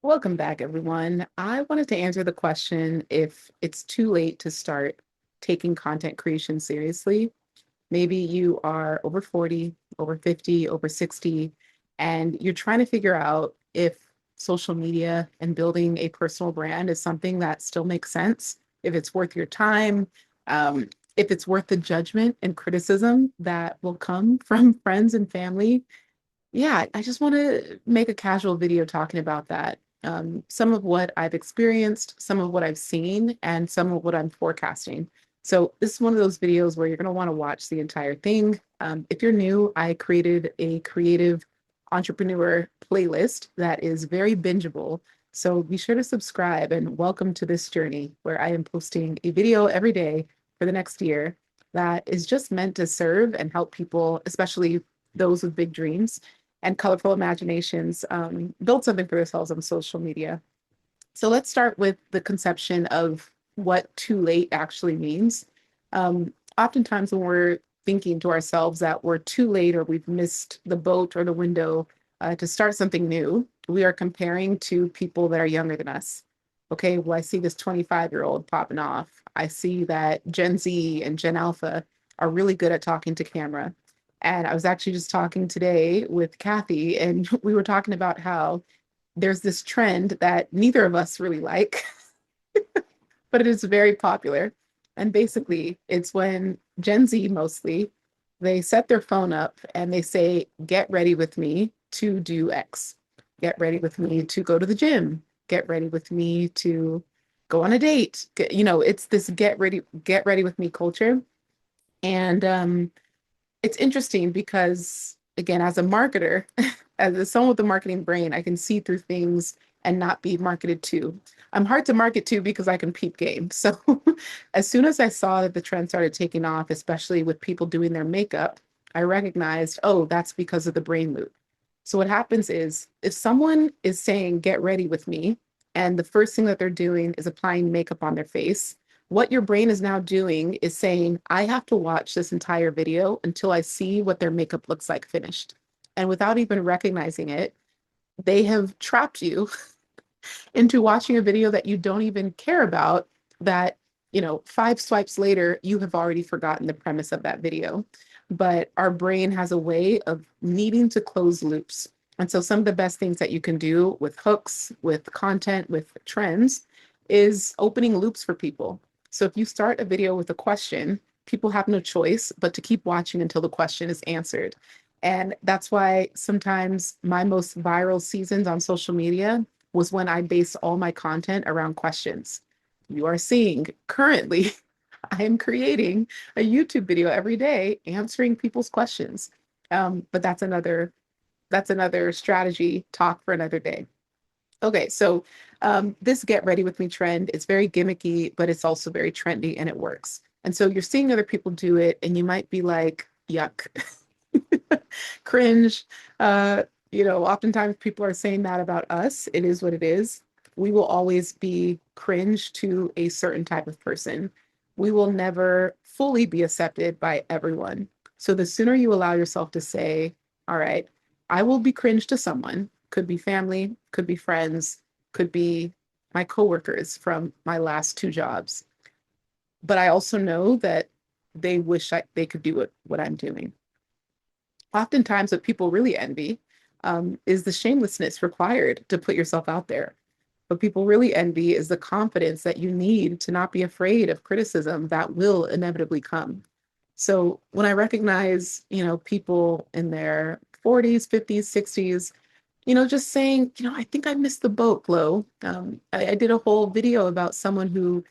Welcome back, everyone. I wanted to answer the question if it's too late to start taking content creation seriously. Maybe you are over 40, over 50, over 60, and you're trying to figure out if social media and building a personal brand is something that still makes sense, if it's worth your time, if it's worth the judgment and criticism that will come from friends and family. Yeah, I just want to make a casual video talking about that. Some of what I've experienced, some of what I've seen, and some of what I'm forecasting. So this is one of those videos where you're going to want to watch the entire thing. If you're new, I created a creative entrepreneur playlist that is very bingeable. So be sure to subscribe and welcome to this journey where I am posting a video every day for the next year that is just meant to serve and help people, especially those with big dreams and colorful imaginations, build something for themselves on social media. So let's start with the conception of what too late actually means. Oftentimes, when we're thinking to ourselves that we're too late or we've missed the boat or the window to start something new, we are comparing to people that are younger than us. Okay, well, I see this 25-year-old popping off. I see that Gen Z and Gen Alpha are really good at talking to camera. And I was actually just talking today with Kathy, and we were talking about how there's this trend that neither of us really like, but it is very popular. And basically, it's when Gen Z mostly, they set their phone up and they say, get ready with me to do X. Get ready with me to go to the gym. Get ready with me to go on a date. It's this get ready with me culture. And it's interesting because, again, as a marketer, as someone with a marketing brain, I can see through things and not be marketed to. I'm hard to market to because I can peep game. So as soon as I saw that the trend started taking off, especially with people doing their makeup, I recognized, oh, that's because of the brain loop. So what happens is if someone is saying, get ready with me, and the first thing that they're doing is applying makeup on their face, what your brain is now doing is saying, I have to watch this entire video until I see what their makeup looks like finished. And without even recognizing it, they have trapped you into watching a video that you don't even care about, that, 5 swipes later, you have already forgotten the premise of that video. But our brain has a way of needing to close loops. And so some of the best things that you can do with hooks, with content, with trends is opening loops for people. So if you start a video with a question, people have no choice but to keep watching until the question is answered. And that's why sometimes my most viral seasons on social media was when I based all my content around questions. You are seeing currently, I am creating a YouTube video every day answering people's questions. But that's another strategy talk for another day. Okay, so this get ready with me trend is very gimmicky, but it's also very trendy and it works. And so you're seeing other people do it, and you might be like, yuck, cringe. Oftentimes people are saying that about us. It is what it is. We will always be cringe to a certain type of person. We will never fully be accepted by everyone. So the sooner you allow yourself to say, all right, I will be cringe to someone, could be family, could be friends, could be my coworkers from my last two jobs. But I also know that they wish they could do what I'm doing. Oftentimes what people really envy is the shamelessness required to put yourself out there. What people really envy is the confidence that you need to not be afraid of criticism that will inevitably come. So when I recognize, people in their 40s, 50s, 60s, just saying, I think I missed the boat, Glow. I did a whole video about someone who,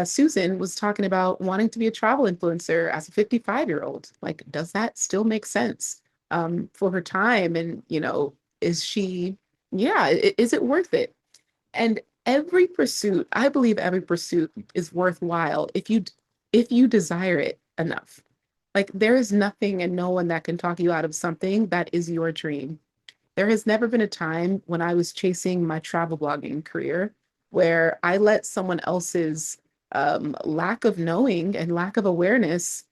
Susan, was talking about wanting to be a travel influencer as a 55-year-old. Like, does that still make sense for her time? And, is she, yeah, is it worth it? And every pursuit, I believe every pursuit is worthwhile if you desire it enough. Like, there is nothing and no one that can talk you out of something that is your dream. There has never been a time when I was chasing my travel blogging career where I let someone else's lack of knowing and lack of awareness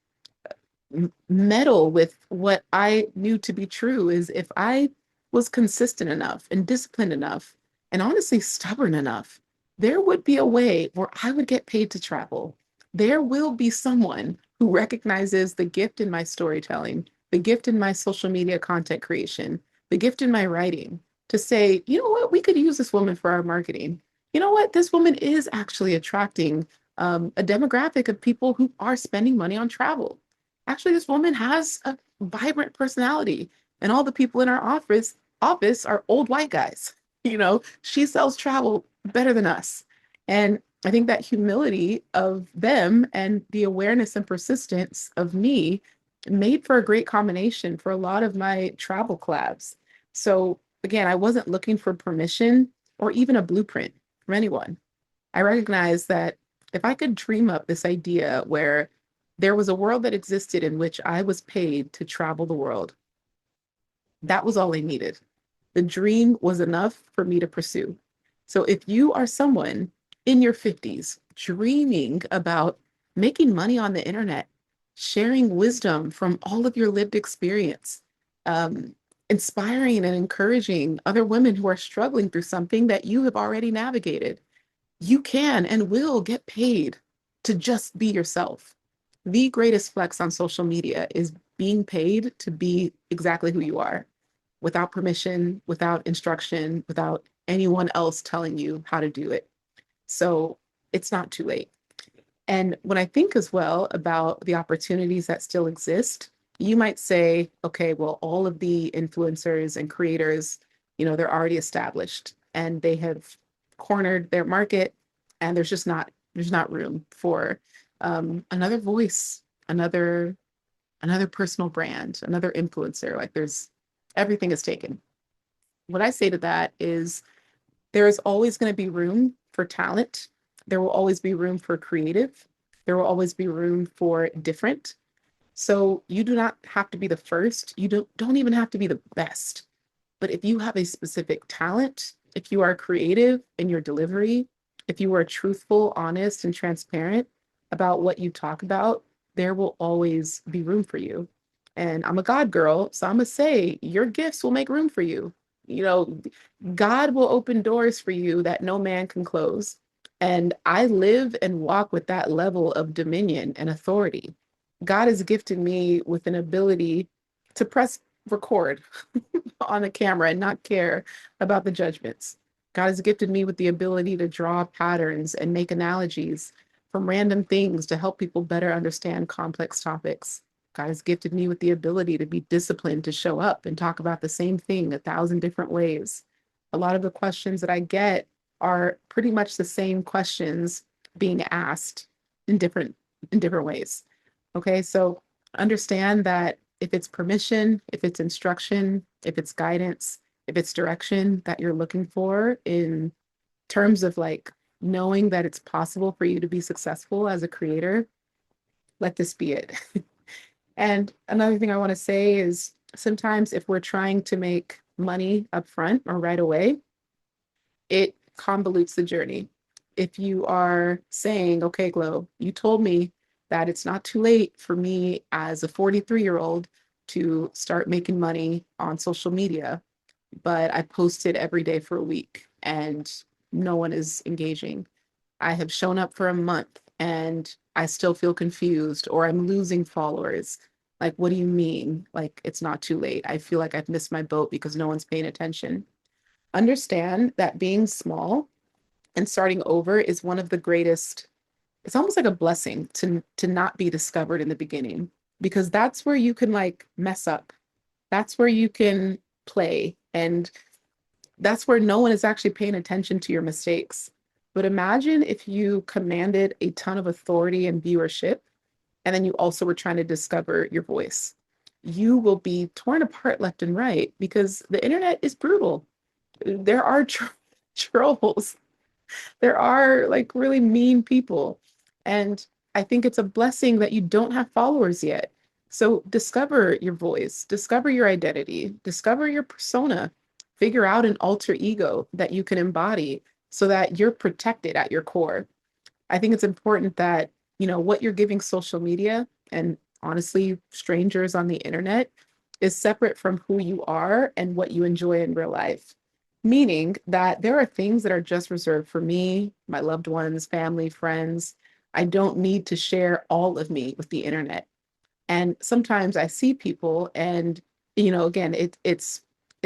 meddle with what I knew to be true. Is if I was consistent enough and disciplined enough, and honestly stubborn enough, there would be a way where I would get paid to travel. There will be someone who recognizes the gift in my storytelling, the gift in my social media content creation, the gift in my writing to say, you know what, we could use this woman for our marketing. You know what, this woman is actually attracting a demographic of people who are spending money on travel. Actually, this woman has a vibrant personality, and all the people in our office are old white guys. She sells travel better than us. And I think that humility of them and the awareness and persistence of me made for a great combination for a lot of my travel collabs. So again, I wasn't looking for permission or even a blueprint from anyone. I recognized that if I could dream up this idea where there was a world that existed in which I was paid to travel the world, that was all I needed. The dream was enough for me to pursue. So if you are someone in your 50s dreaming about making money on the internet, sharing wisdom from all of your lived experience, um, inspiring and encouraging other women who are struggling through something that you have already navigated, you can and will get paid to just be yourself. The greatest flex on social media is being paid to be exactly who you are without permission, without instruction, without anyone else telling you how to do it. So it's not too late. And when I think as well about the opportunities that still exist, you might say, okay, well, all of the influencers and creators, they're already established and they have cornered their market, and there's not room for another voice, another personal brand, another influencer. Like there's everything is taken. What I say to that is there is always going to be room for talent. There will always be room for creative. There will always be room for different. So you do not have to be the first. You don't even have to be the best. But if you have a specific talent, if you are creative in your delivery, if you are truthful, honest, and transparent about what you talk about, there will always be room for you. And I'm a God girl, so I'm gonna say your gifts will make room for you. You know, God will open doors for you that no man can close. And I live and walk with that level of dominion and authority. God has gifted me with an ability to press record on the camera and not care about the judgments. God has gifted me with the ability to draw patterns and make analogies from random things to help people better understand complex topics. God has gifted me with the ability to be disciplined, to show up and talk about the same thing 1,000 different ways. A lot of the questions that I get are pretty much the same questions being asked in different ways. Okay, so understand that if it's permission, if it's instruction, if it's guidance, if it's direction that you're looking for in terms of like knowing that it's possible for you to be successful as a creator, let this be it. And another thing I want to say is sometimes if we're trying to make money up front or right away, it convolutes the journey. If you are saying, okay, Glow, you told me that it's not too late for me as a 43-year-old to start making money on social media, but I posted every day for a week and no one is engaging. I have shown up for a month and I still feel confused or I'm losing followers. Like, what do you mean? Like, it's not too late. I feel like I've missed my boat because no one's paying attention. Understand that being small and starting over is one of the greatest, it's almost like a blessing to not be discovered in the beginning, because that's where you can like mess up. That's where you can play, and that's where no one is actually paying attention to your mistakes. But imagine if you commanded a ton of authority and viewership, and then you also were trying to discover your voice. You will be torn apart left and right because the internet is brutal. There are trolls. There are like really mean people. And I think it's a blessing that you don't have followers yet. So discover your voice, discover your identity, discover your persona, figure out an alter ego that you can embody so that you're protected at your core. I think it's important that, what you're giving social media and honestly, strangers on the internet is separate from who you are and what you enjoy in real life. Meaning that there are things that are just reserved for me, my loved ones, family, friends. I don't need to share all of me with the internet. And sometimes I see people and, again, it's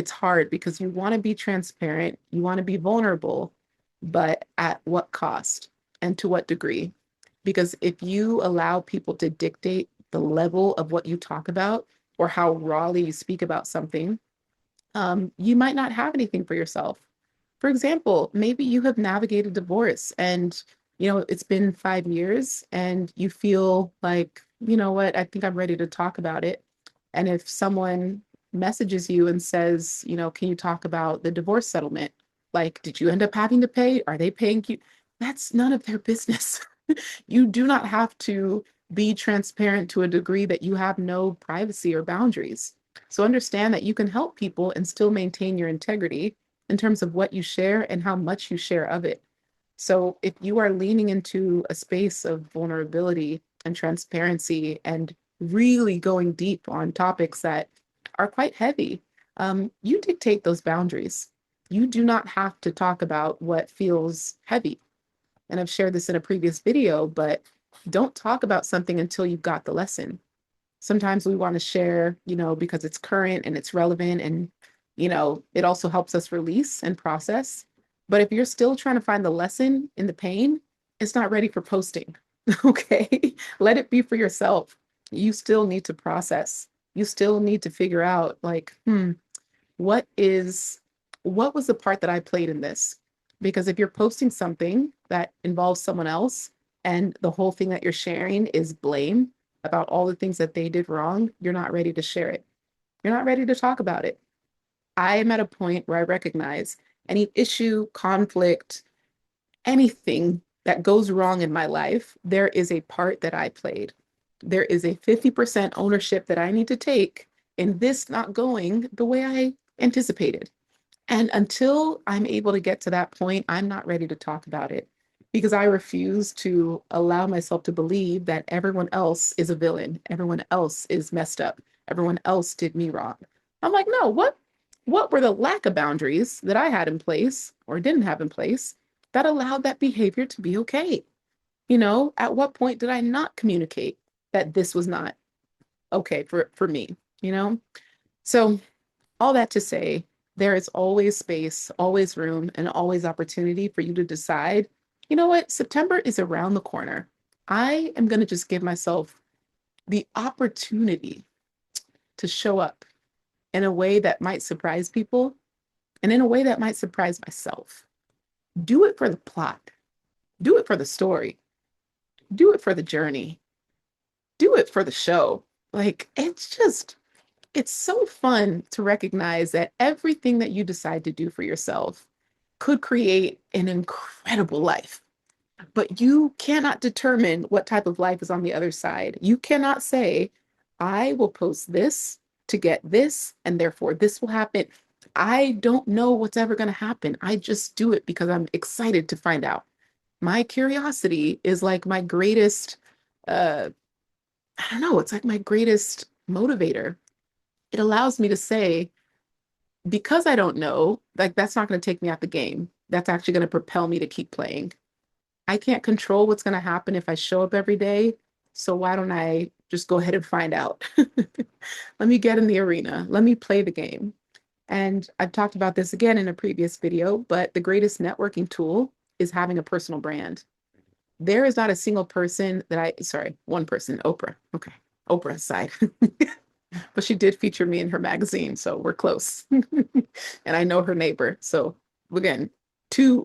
hard because you want to be transparent, you want to be vulnerable, but at what cost and to what degree? Because if you allow people to dictate the level of what you talk about or how rawly you speak about something, you might not have anything for yourself. For example, maybe you have navigated divorce and it's been 5 years and you feel like, you know what, I think I'm ready to talk about it. And if someone messages you and says, can you talk about the divorce settlement? Like, did you end up having to pay? Are they paying you? That's none of their business. You do not have to be transparent to a degree that you have no privacy or boundaries. So understand that you can help people and still maintain your integrity in terms of what you share and how much you share of it. So if you are leaning into a space of vulnerability and transparency and really going deep on topics that are quite heavy, you dictate those boundaries. You do not have to talk about what feels heavy. And I've shared this in a previous video, but don't talk about something until you've got the lesson. Sometimes we want to share, because it's current and it's relevant and, it also helps us release and process. But if you're still trying to find the lesson in the pain, it's not ready for posting. Okay. Let it be for yourself. You still need to process. You still need to figure out, like, what is what was the part that I played in this? Because if you're posting something that involves someone else and the whole thing that you're sharing is blame about all the things that they did wrong, you're not ready to share it. You're not ready to talk about it. I am at a point where I recognize any issue, conflict, anything that goes wrong in my life, there is a part that I played. There is a 50% ownership that I need to take in this not going the way I anticipated. And until I'm able to get to that point, I'm not ready to talk about it because I refuse to allow myself to believe that everyone else is a villain, everyone else is messed up, everyone else did me wrong. I'm like, no, what were the lack of boundaries that I had in place or didn't have in place that allowed that behavior to be okay? At what point did I not communicate that this was not okay for me, you know? So all that to say, there is always space, always room, and always opportunity for you to decide, you know what, September is around the corner. I am going to just give myself the opportunity to show up in a way that might surprise people and in a way that might surprise myself. Do it for the plot, do it for the story, do it for the journey, do it for the show. Like, it's so fun to recognize that everything that you decide to do for yourself could create an incredible life. But you cannot determine what type of life is on the other side. You cannot say, I will post this to get this, and therefore this will happen. I don't know what's ever going to happen. I just do it because I'm excited to find out. My curiosity is like my greatest, uh, I don't know, it's like my greatest motivator. It allows me to say, because I don't know, like that's not going to take me out the game. That's actually going to propel me to keep playing. I can't control what's going to happen if I show up every day. So why don't I just go ahead and find out? Let me get in the arena. Let me play the game. And I've talked about this again in a previous video, but the greatest networking tool is having a personal brand. There is not a single person sorry, one person, Oprah. Okay. Oprah aside. But she did feature me in her magazine, so we're close. And I know her neighbor. So again,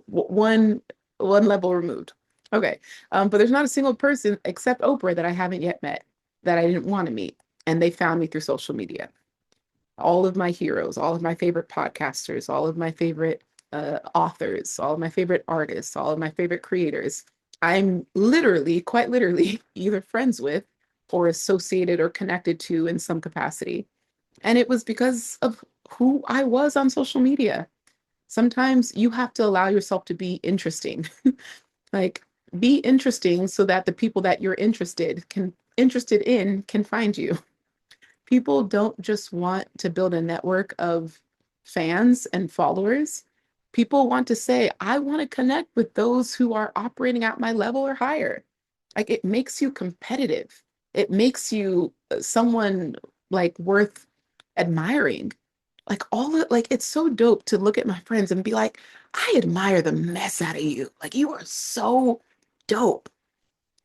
one level removed. Okay. But there's not a single person except Oprah that I haven't yet met that I didn't want to meet. And they found me through social media. All of my heroes, all of my favorite podcasters, all of my favorite authors, all of my favorite artists, all of my favorite creators, I'm literally, quite literally, either friends with or associated or connected to in some capacity. And it was because of who I was on social media. Sometimes you have to allow yourself to be interesting. Like, be interesting so that the people that you're interested in can find you. People don't just want to build a network of fans and followers. People want to say, I want to connect with those who are operating at my level or higher. Like it makes you competitive. It makes you someone like worth admiring. Like like it's so dope to look at my friends and be like, I admire the mess out of you. Like you are so dope.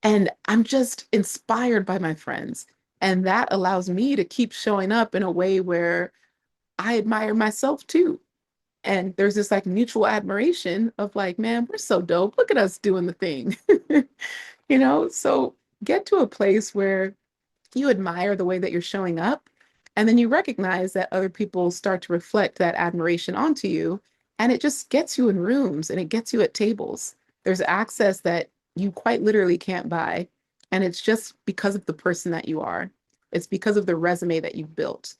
And I'm just inspired by my friends. And that allows me to keep showing up in a way where I admire myself too. And there's this like mutual admiration of like, man, we're so dope. Look at us doing the thing. So get to a place where you admire the way that you're showing up. And then you recognize that other people start to reflect that admiration onto you. And it just gets you in rooms and it gets you at tables. There's access that you quite literally can't buy. And it's just because of the person that you are, it's because of the resume that you've built.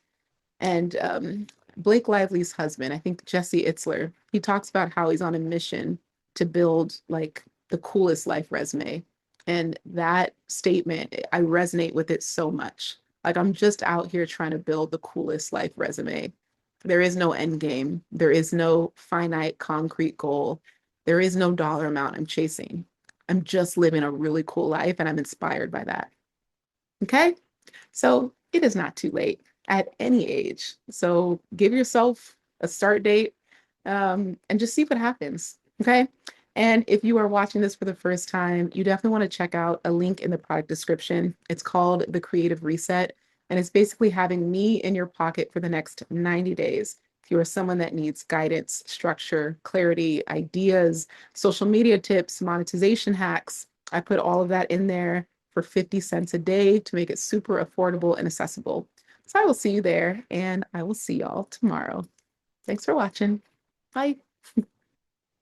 And Blake Lively's husband, I think Jesse Itzler, he talks about how he's on a mission to build like the coolest life resume. And that statement, I resonate with it so much. Like I'm just out here trying to build the coolest life resume. There is no end game. There is no finite concrete goal. There is no dollar amount I'm chasing. I'm just living a really cool life and I'm inspired by that. Okay? So it is not too late at any age. So give yourself a start date and just see what happens. Okay. And if you are watching this for the first time, you definitely want to check out a link in the product description. It's called The Creative Reset, and it's basically having me in your pocket for the next 90 days. If you are someone that needs guidance, structure, clarity, ideas, social media tips, monetization hacks, I put all of that in there for 50 cents a day to make it super affordable and accessible. So I will see you there and I will see y'all tomorrow. Thanks for watching. Bye.